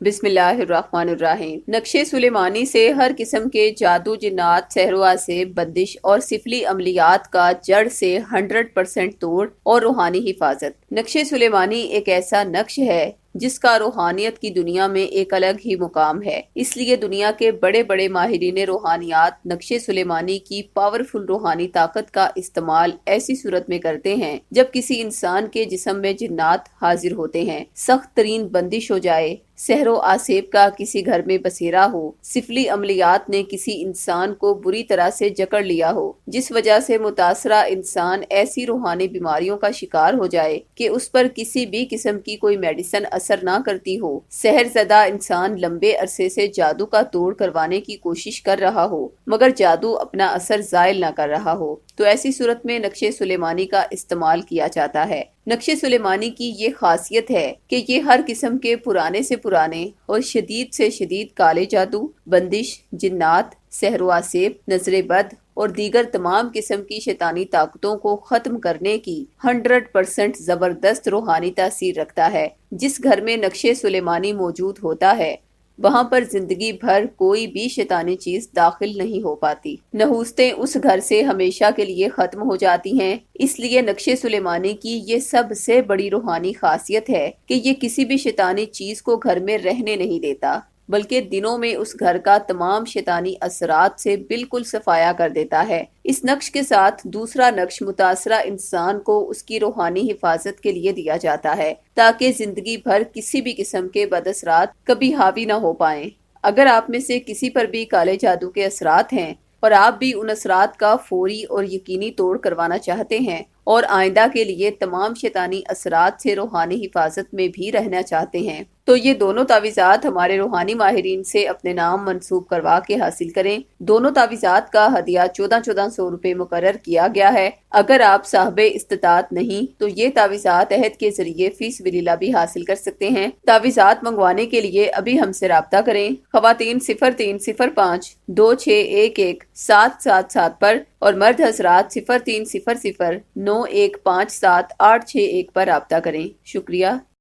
بسم اللہ الرحمن الرحیم۔ نقشے سلیمانی سے ہر قسم کے جادو، جنات، سحروا سے بندش اور سفلی عملیات کا جڑ سے 100% توڑ اور روحانی حفاظت۔ نقشے سلیمانی ایک ایسا نقش ہے جس کا روحانیت کی دنیا میں ایک الگ ہی مقام ہے۔ اس لیے دنیا کے بڑے بڑے ماہرین روحانیات نقشے سلیمانی کی پاورفل روحانی طاقت کا استعمال ایسی صورت میں کرتے ہیں جب کسی انسان کے جسم میں جنات حاضر ہوتے ہیں، سخت ترین بندش ہو جائے، سحر و آسیب کا کسی گھر میں بسیرا ہو، سفلی عملیات نے کسی انسان کو بری طرح سے جکڑ لیا ہو، جس وجہ سے متاثرہ انسان ایسی روحانی بیماریوں کا شکار ہو جائے کہ اس پر کسی بھی قسم کی کوئی میڈیسن اثر نہ کرتی ہو، سحر زدہ انسان لمبے عرصے سے جادو کا توڑ کروانے کی کوشش کر رہا ہو مگر جادو اپنا اثر زائل نہ کر رہا ہو، تو ایسی صورت میں نقشے سلیمانی کا استعمال کیا جاتا ہے۔ نقشے سلیمانی کی یہ خاصیت ہے کہ یہ ہر قسم کے پرانے سے پرانے اور شدید سے شدید کالے جادو، بندش، جنات، سحر و آسیب، نظر بد اور دیگر تمام قسم کی شیطانی طاقتوں کو ختم کرنے کی 100% زبردست روحانی تاثیر رکھتا ہے۔ جس گھر میں نقشے سلیمانی موجود ہوتا ہے وہاں پر زندگی بھر کوئی بھی شیطانی چیز داخل نہیں ہو پاتی، نحوستیں اس گھر سے ہمیشہ کے لیے ختم ہو جاتی ہیں۔ اس لیے نقشے سلیمانی کی یہ سب سے بڑی روحانی خاصیت ہے کہ یہ کسی بھی شیطانی چیز کو گھر میں رہنے نہیں دیتا بلکہ دنوں میں اس گھر کا تمام شیطانی اثرات سے بالکل صفایا کر دیتا ہے۔ اس نقش کے ساتھ دوسرا نقش متاثرہ انسان کو اس کی روحانی حفاظت کے لیے دیا جاتا ہے تاکہ زندگی بھر کسی بھی قسم کے بد اثرات کبھی حاوی نہ ہو پائیں۔ اگر آپ میں سے کسی پر بھی کالے جادو کے اثرات ہیں اور آپ بھی ان اثرات کا فوری اور یقینی توڑ کروانا چاہتے ہیں اور آئندہ کے لیے تمام شیطانی اثرات سے روحانی حفاظت میں بھی رہنا چاہتے ہیں تو یہ دونوں تعویذات ہمارے روحانی ماہرین سے اپنے نام منسوب کروا کے حاصل کریں۔ دونوں تعویذات کا ہدیہ 1400 روپے مقرر کیا گیا ہے۔ اگر آپ صاحب استطاعت نہیں تو یہ تعویذات عہد کے ذریعے فی سبیل اللہ بھی حاصل کر سکتے ہیں۔ تعویذات منگوانے کے لیے ابھی ہم سے رابطہ کریں۔ خواتین 0305 2611 777 پر اور مرد حضرات 0300 9157 861 پر رابطہ کریں۔ شکریہ۔